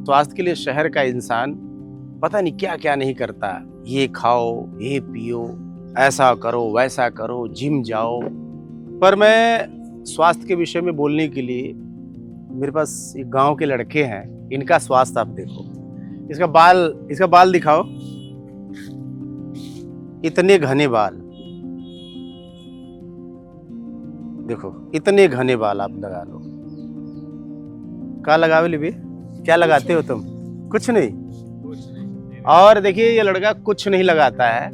स्वास्थ्य के लिए शहर का इंसान पता नहीं क्या क्या नहीं करता। ये खाओ, ये पियो, ऐसा करो, वैसा करो, जिम जाओ। पर मैं स्वास्थ्य के विषय में बोलने के लिए, मेरे पास एक गांव के लड़के हैं, इनका स्वास्थ्य आप देखो। इसका बाल दिखाओ, इतने घने बाल, देखो इतने घने बाल आप लगा लो। क्या लगावे लिबे? क्या लगाते हो तुम? कुछ नहीं। और देखिए ये लड़का कुछ नहीं लगाता है,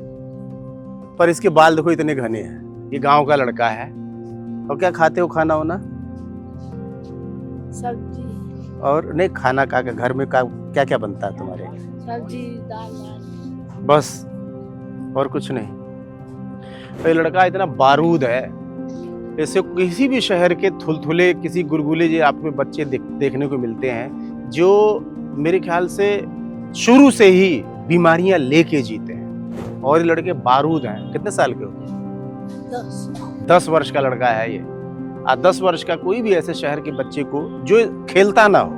पर इसके बाल देखो इतने घने हैं। ये गांव का लड़का है। और क्या खाते हो खाना होना? सब्जी। और नहीं, खाना का घर में क्या क्या बनता है तुम्हारे? सब्जी, दाल। बस, और कुछ नहीं। तो ये लड़का इतना बारूद है, ऐसे किसी भी शहर के थुलथुले, किसी गुलगुले जो आपको बच्चे देखने को मिलते हैं, जो मेरे ख्याल से शुरू से ही बीमारियां लेके जीते हैं। और ये लड़के बारूद हैं। कितने साल के हो? 10 वर्ष का लड़का है ये। 10 वर्ष का कोई भी ऐसे शहर के बच्चे को जो खेलता ना हो,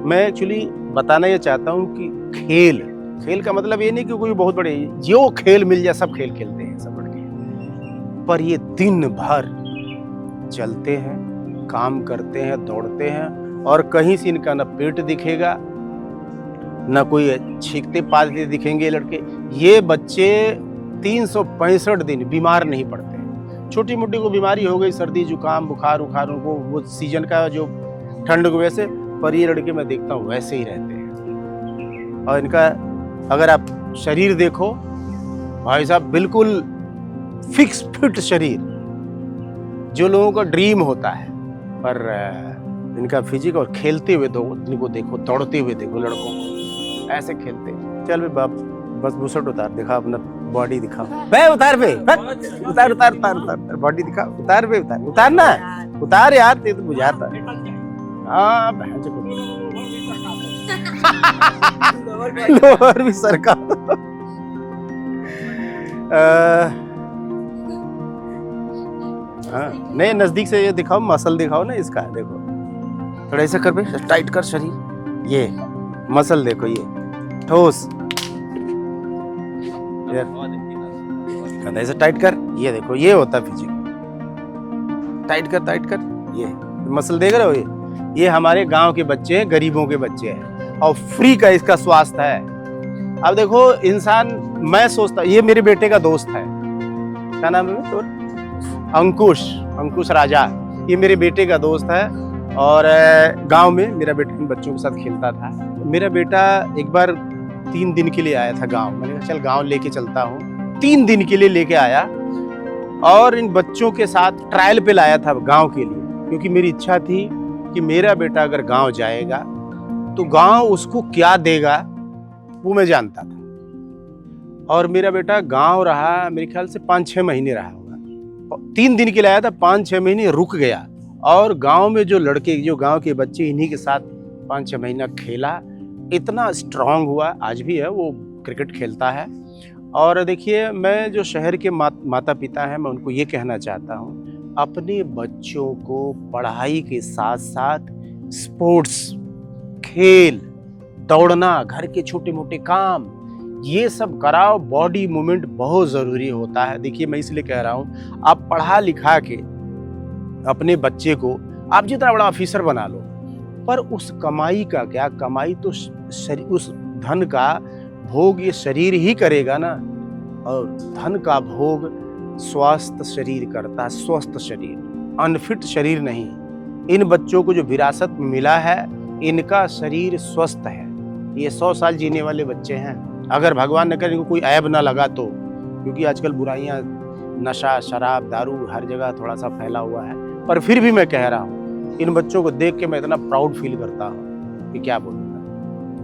मैं एक्चुअली बताना ये चाहता हूँ कि खेल का मतलब ये नहीं कि कोई बहुत बड़े, जो खेल मिल जाए सब खेल खेलते हैं सब लड़के। पर ये दिन भर चलते हैं, काम करते हैं, दौड़ते हैं, और कहीं से इनका ना पेट दिखेगा, ना कोई छींकते पादते दिखेंगे लड़के। ये बच्चे 365 दिन बीमार नहीं पड़ते। छोटी मोटी को बीमारी हो गई, सर्दी जुकाम बुखार उखार, उनको वो सीजन का जो ठंड को वैसे, पर ये लड़के मैं देखता हूँ वैसे ही रहते हैं। और इनका अगर आप शरीर देखो भाई साहब, बिल्कुल फिक्स फिट शरीर, जो लोगों का ड्रीम होता है। पर इनका फिजिक, और खेलते हुए इनको देखो, दौड़ते हुए देखो लड़कों को, ऐसे खेलते। चल बे बाप, बस बुशर्ट उतार, दिखा अपना बॉडी दिखा। बे उतार बे, उतार उतार उतार उतार बॉडी दिखा, उतार बे, उतार ना, उतार यार, ते तो बुझाता। हाँ लोअर भी सरका। हाँ नहीं, नजदीक से ये दिखाओ, मसल दिखाओ ना इसका, देखो थोड़ा ऐसा कर बे, टाइट कर शरीर, ये मसल देखो, ये ठोस, ऐसे टाइट कर, ये देखो, ये होता है फिजिक। टाइट कर, ये मसल देख रहे हो? ये हमारे गांव के बच्चे हैं, गरीबों के बच्चे हैं, और फ्री का इसका स्वास्थ्य है। अब देखो इंसान, मैं सोचता, ये मेरे बेटे का दोस्त है, क्या नाम है तो? अंकुश राजा। ये मेरे बेटे का दोस्त है, और गांव में मेरा बेटा इन बच्चों के साथ खेलता था। मेरा बेटा एक बार 3 दिन के लिए आया था गांव। मैंने कहा चल गांव लेके चलता हूँ। 3 दिन के लिए लेके आया, और इन बच्चों के साथ ट्रायल पे लाया था गांव के लिए, क्योंकि मेरी इच्छा थी कि मेरा बेटा अगर गांव जाएगा तो गांव उसको क्या देगा वो मैं जानता था। और मेरा बेटा गांव रहा, मेरे ख्याल से 5-6 महीने रहा होगा। 3 दिन के लिए आया था, 5-6 महीने रुक गया, और गांव में जो लड़के, जो गांव के बच्चे, इन्हीं के साथ 5-6 महीना खेला। इतना स्ट्रांग हुआ, आज भी है, वो क्रिकेट खेलता है। और देखिए, मैं जो शहर के माता पिता हैं, मैं उनको ये कहना चाहता हूँ, अपने बच्चों को पढ़ाई के साथ साथ स्पोर्ट्स, खेल, दौड़ना, घर के छोटे मोटे काम, ये सब कराओ। बॉडी मूवमेंट बहुत ज़रूरी होता है। देखिए मैं इसलिए कह रहा हूँ, आप पढ़ा लिखा के अपने बच्चे को आप जितना बड़ा ऑफिसर बना लो, पर उस कमाई का क्या? कमाई तो उस धन का भोग ये शरीर ही करेगा ना। और धन का भोग स्वस्थ शरीर करता है, स्वस्थ शरीर, अनफिट शरीर नहीं। इन बच्चों को जो विरासत मिला है, इनका शरीर स्वस्थ है। ये 100 साल जीने वाले बच्चे हैं, अगर भगवान न करे इनको कोई ऐब ना लगा तो। क्योंकि आजकल बुराइयां, नशा, शराब, दारू हर जगह थोड़ा सा फैला हुआ है। पर फिर भी मैं कह रहा हूँ, इन बच्चों को देख के मैं इतना प्राउड फील करता हूँ कि क्या बोलूँ।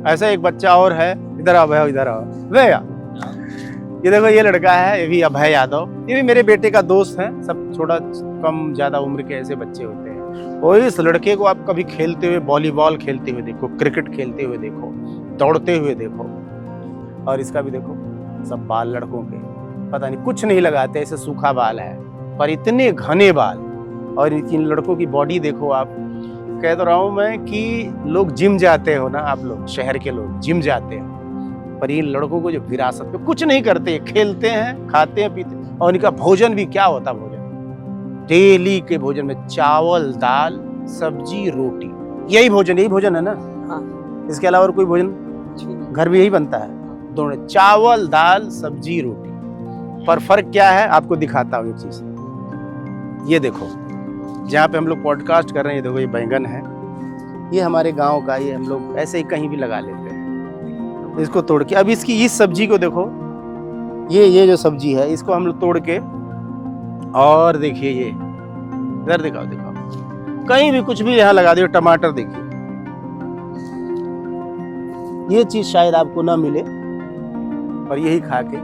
ऐसा एक बच्चा और है, इधर आओ भैया, इधर आओ भैया। ये देखो, ये लड़का है, ये भी अभय यादव, ये भी मेरे बेटे का दोस्त है। सब थोड़ा कम ज्यादा उम्र के ऐसे बच्चे होते हैं। और इस लड़के को आप कभी खेलते हुए, वॉलीबॉल खेलते हुए देखो, क्रिकेट खेलते हुए देखो, दौड़ते हुए देखो। और इसका भी देखो, सब बाल लड़कों के, पता नहीं कुछ नहीं लगाते, ऐसे सूखा बाल है, पर इतने घने बाल। और इन लड़कों की बॉडी देखो आप, कह तो रहा हूँ मैं कि लोग जिम जाते हो ना, आप लोग शहर के लोग जिम जाते हो, पर इन लड़कों को जो विरासत में कुछ नहीं करते, खेलते हैं, खाते हैं, पीते हैं। और इनका भोजन भी क्या होता भोजन, डेली के भोजन में चावल दाल सब्जी रोटी, यही भोजन है ना। हाँ। इसके अलावा और कोई भोजन घर में यही बनता है, दोनों चावल दाल सब्जी रोटी। पर फर्क क्या है आपको दिखाता हूँ एक चीज। ये देखो जहाँ पे हम लोग पॉडकास्ट कर रहे हैं, देखो ये बैंगन है, ये हमारे गांव का, ये हम लोग ऐसे ही कहीं भी लगा लेते हैं। इसको तोड़ के अब इसकी इस सब्जी को देखो, ये जो सब्जी है इसको हम लोग तोड़ के, और देखिए ये इधर दिखाओ, कहीं भी कुछ भी यहाँ लगा दियो। टमाटर देखिए, ये चीज शायद आपको ना मिले, पर यही खा के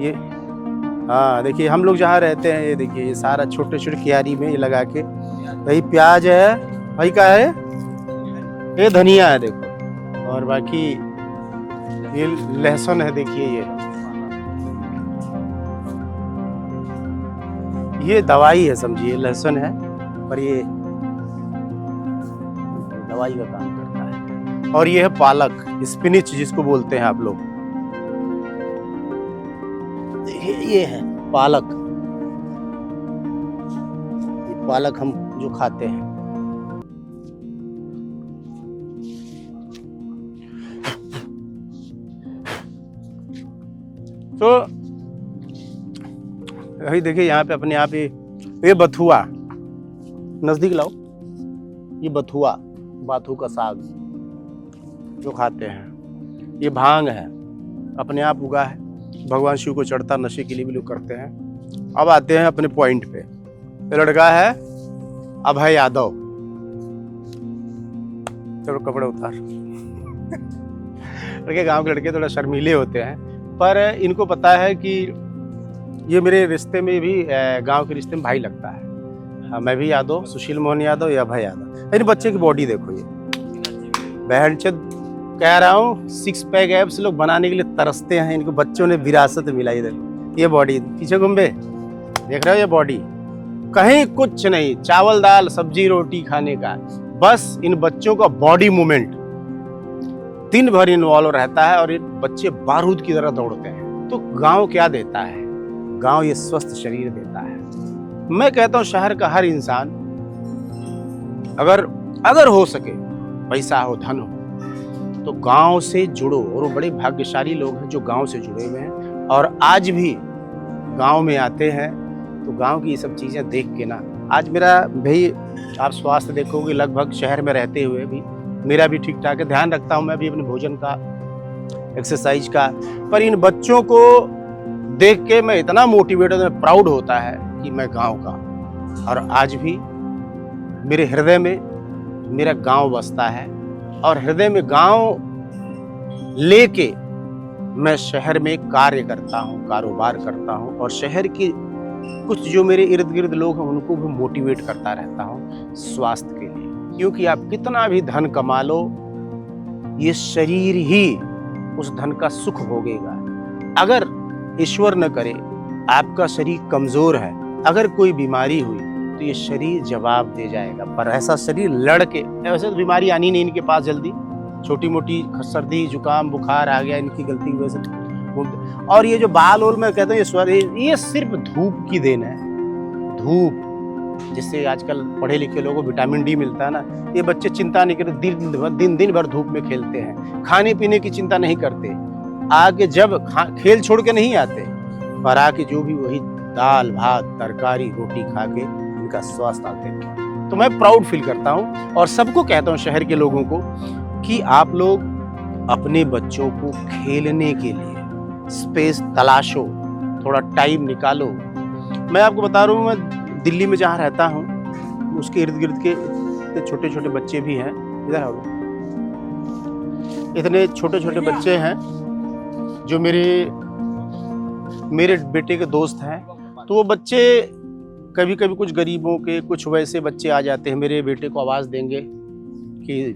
ये, हाँ देखिए हम लोग जहाँ रहते हैं, ये देखिए ये सारा छोटे छोटे क्यारी में ये लगा के, भाई प्याज है, भाई क्या है, ये धनिया है देखो, और बाकी ये लहसुन है, देखिए ये दवाई है, समझिए लहसुन है, पर ये दवाई का काम करता है। और ये है पालक, स्पिनिच जिसको बोलते हैं आप लोग, ये है पालक, ये पालक हम जो खाते हैं। तो यही देखिए यहाँ पे अपने आप ये बथुआ, नजदीक लाओ, ये बथुआ, बाथू का साग जो खाते हैं। ये भांग है, अपने आप उगा है, भगवान शिव को चढ़ता, नशे के लिए भी लोग करते हैं। अब आते हैं अपने पॉइंट पे। ये लड़का है अभय यादव, चलो कपड़े उतार। लड़के गांव के लड़के थोड़ा शर्मीले होते हैं, पर इनको पता है कि ये मेरे रिश्ते में भी, गांव के रिश्ते में भाई लगता है। हाँ, मैं भी यादव, सुशील मोहन यादव या अभय यादव। इन बच्चे की बॉडी देखो, ये बहनचोद कह रहा हूँ, 6 पैक एब्स लोग बनाने के लिए तरसते हैं, इनको बच्चों ने विरासत मिला। इधर ये बॉडी, पीछे घूमे देख रहे हो, ये बॉडी कहीं कुछ नहीं, चावल दाल सब्जी रोटी खाने का, बस इन बच्चों का बॉडी मूवमेंट दिन भर इन्वॉल्व रहता है, और ये बच्चे बारूद की तरह दौड़ते हैं। तो गांव क्या देता है, गांव ये स्वस्थ शरीर देता है। मैं कहता हूँ शहर का हर इंसान अगर हो सके, पैसा हो धन हो, तो गांव से जुड़ो, और वो बड़े भाग्यशाली लोग हैं जो गांव से जुड़े हुए हैं और आज भी गांव में आते हैं। तो गांव की ये सब चीजें देख के ना, आज मेरा भाई आप स्वास्थ्य देखोगे, लगभग शहर में रहते हुए भी मेरा भी ठीक ठाक है, ध्यान रखता हूं मैं भी अपने भोजन का, एक्सरसाइज का। पर इन बच्चों को देख के मैं इतना मोटिवेटेड, प्राउड होता है कि मैं गांव का, और आज भी मेरे हृदय में मेरा गांव बसता है, और हृदय में गांव लेके मैं शहर में कार्य करता हूं, कारोबार करता हूं, और शहर के कुछ जो मेरे इर्द गिर्द लोग हैं उनको भी मोटिवेट करता रहता हूं स्वास्थ्य के लिए। क्योंकि आप कितना भी धन कमा लो, ये शरीर ही उस धन का सुख भोगेगा। अगर ईश्वर न करे आपका शरीर कमजोर है, अगर कोई बीमारी हुई, तो ये शरीर जवाब दे जाएगा। पर ऐसा शरीर लड़के, ऐसे तो बीमारी आनी नहीं इनके पास जल्दी, छोटी मोटी सर्दी जुकाम बुखार आ गया, इनकी गलती की वजह से घूमते। और ये जो बाल ओल मैं कहता हूँ, ये सिर्फ धूप की देन है। धूप जिससे आजकल पढ़े लिखे लोगों को विटामिन डी मिलता है ना, ये बच्चे चिंता नहीं करते, दिन भर धूप में खेलते हैं, खाने पीने की चिंता नहीं करते। आगे जब खेल छोड़ के नहीं आते, पर आके जो भी वही दाल भात तरकारी रोटी खा के इनका स्वास्थ्य आते हैं। तो मैं प्राउड फील करता हूँ, और सबको कहता हूँ शहर के लोगों को कि आप लोग अपने बच्चों को खेलने के लिए स्पेस तलाशो, थोड़ा टाइम निकालो। मैं आपको बता रहा हूँ, मैं दिल्ली में जहाँ रहता हूँ उसके इर्द गिर्द के छोटे छोटे बच्चे भी हैं। इधर आओ, इतने छोटे छोटे बच्चे हैं जो मेरे बेटे के दोस्त हैं। तो वो बच्चे कभी कभी कुछ गरीबों के, कुछ वैसे बच्चे आ जाते हैं, मेरे बेटे को आवाज़ देंगे कि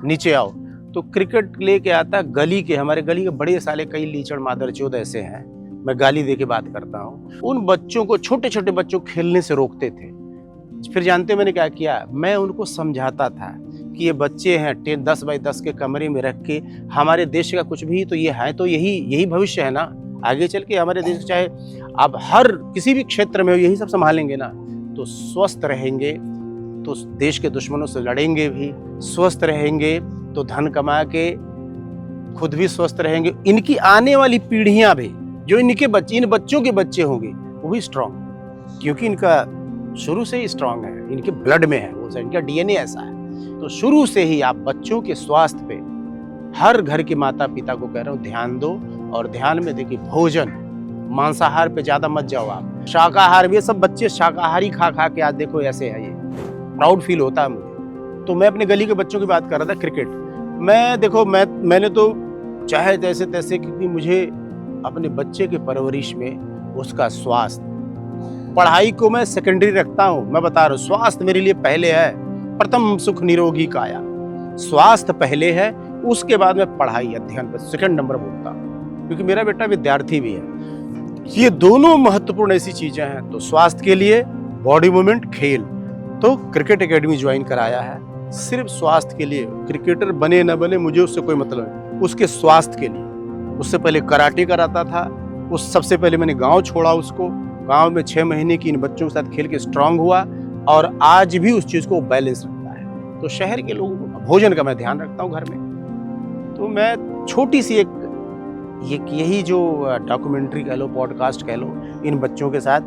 नीचे आओ, तो क्रिकेट लेके आता। गली के, हमारे गली के बड़े साले कई लीचड़ मादरचोद ऐसे हैं, मैं गाली दे के बात करता हूँ। उन बच्चों को, छोटे छोटे बच्चों को खेलने से रोकते थे। फिर जानते हो मैंने क्या किया, मैं उनको समझाता था कि ये बच्चे हैं 10 बाई 10 के कमरे में रख के हमारे देश का कुछ भी तो ये है, तो यही भविष्य है ना, आगे चल के हमारे देश चाहे आप हर किसी भी क्षेत्र में हो यही सब संभालेंगे ना, तो स्वस्थ रहेंगे तो देश के दुश्मनों से लड़ेंगे भी, स्वस्थ रहेंगे तो धन कमा के खुद भी स्वस्थ रहेंगे, इनकी आने वाली पीढ़ियां भी जो इनके बच्चे इन बच्चों के बच्चे होंगे वो भी स्ट्रांग, क्योंकि इनका शुरू से ही स्ट्रांग है, इनके ब्लड में है वो, इनका डीएनए ऐसा है। तो शुरू से ही आप बच्चों के स्वास्थ्य पे हर घर के माता पिता को कह रहा हूँ ध्यान दो, और ध्यान में देखिए भोजन, मांसाहार पे ज्यादा मत जाओ आप, शाकाहार भी, सब बच्चे शाकाहारी खा खा के आज देखो ऐसे है, ये प्राउड फील होता है मुझे। तो मैं अपने गली के बच्चों की बात कर रहा था, क्रिकेट मैं देखो मैंने तो चाहे जैसे तैसे, क्योंकि मुझे अपने बच्चे के परवरिश में उसका स्वास्थ्य, पढ़ाई को मैं सेकेंडरी रखता हूँ, मैं बता रहा हूँ स्वास्थ्य मेरे लिए पहले है, प्रथम सुख निरोगी काया, स्वास्थ्य पहले है, उसके बाद में पढ़ाई अध्ययन पर सेकंड नंबर बोलता हूँ, क्योंकि मेरा बेटा विद्यार्थी भी है। ये दोनों महत्वपूर्ण ऐसी चीजें हैं। तो स्वास्थ्य के लिए बॉडी मूवमेंट, खेल, तो क्रिकेट एकेडमी ज्वाइन कराया है सिर्फ स्वास्थ्य के लिए। क्रिकेटर बने न बने मुझे उससे कोई मतलब नहीं, उसके स्वास्थ्य के लिए। उससे पहले कराटे कराता था, उस सबसे पहले मैंने गांव छोड़ा उसको, गांव में 6 महीने की इन बच्चों के साथ खेल के स्ट्रांग हुआ, और आज भी उस चीज को बैलेंस रखता है। तो शहर के लोगों को भोजन का मैं ध्यान रखता हूँ घर में। तो मैं छोटी सी यही जो डॉक्यूमेंट्री कह लो, पॉडकास्ट कह लो, इन बच्चों के साथ,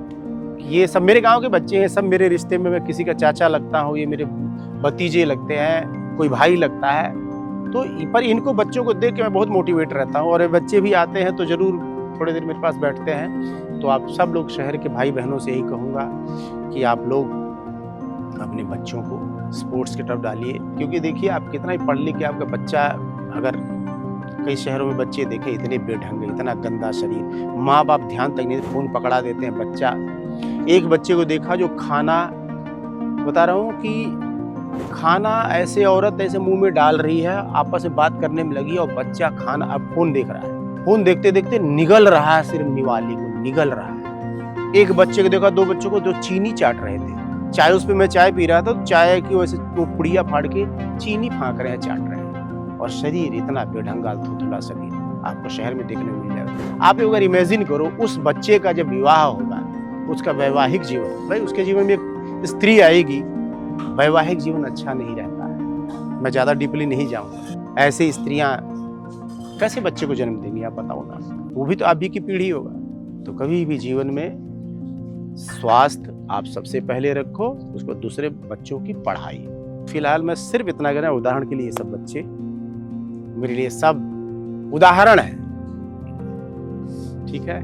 ये सब मेरे गांव के बच्चे हैं, सब मेरे रिश्ते में मैं किसी का चाचा लगता हूँ, ये मेरे भतीजे लगते हैं, कोई भाई लगता है। तो पर इनको बच्चों को देख के मैं बहुत मोटिवेट रहता हूँ, और बच्चे भी आते हैं तो जरूर थोड़ी देर मेरे पास बैठते हैं। तो आप सब लोग शहर के भाई बहनों से यही कहूँगा कि आप लोग अपने बच्चों को स्पोर्ट्स की तरफ डालिए, क्योंकि देखिए आप कितना ही पढ़ लिख के आपका बच्चा, अगर कई शहरों में बच्चे देखे इतने बेढंगे, इतना गंदा शरीर, माँ बाप ध्यान तक नहीं, फोन पकड़ा देते हैं। बच्चा, एक बच्चे को देखा जो खाना, बता रहा हूँ कि खाना ऐसे औरत ऐसे मुंह में डाल रही है, आपस में बात करने में लगी, और बच्चा खाना अब फोन देख रहा है, फोन देखते देखते निगल रहा है, सिर्फ निवाली को निगल रहा है। एक बच्चे को देखा, 2 बच्चों को जो चीनी चाट रहे थे, चाय उस पे मैं चाय पी रहा था, तो चाय की वैसे वो पुड़िया फाड़ के चीनी फाँक रहे हैं, चाट रहे हैं, और शरीर इतना बेढंगा थुथुला शरीर आपको शहर में देखने को मिल जाएगा। आप अगर इमेजिन करो उस बच्चे का जब विवाह होगा, उसका वैवाहिक जीवन, भाई उसके जीवन में एक स्त्री आएगी, वैवाहिक जीवन अच्छा नहीं रहता है। मैं ज्यादा डीपली नहीं जाऊंगा, ऐसे स्त्रियां कैसे बच्चे को जन्म देंगी आप बताओ ना, वो भी तो आप भी की पीढ़ी होगा। तो कभी भी जीवन में स्वास्थ्य आप सबसे पहले रखो, उसको दूसरे बच्चों की पढ़ाई। फिलहाल मैं सिर्फ इतना कहना, उदाहरण के लिए ये सब बच्चे मेरे लिए सब उदाहरण है, ठीक है।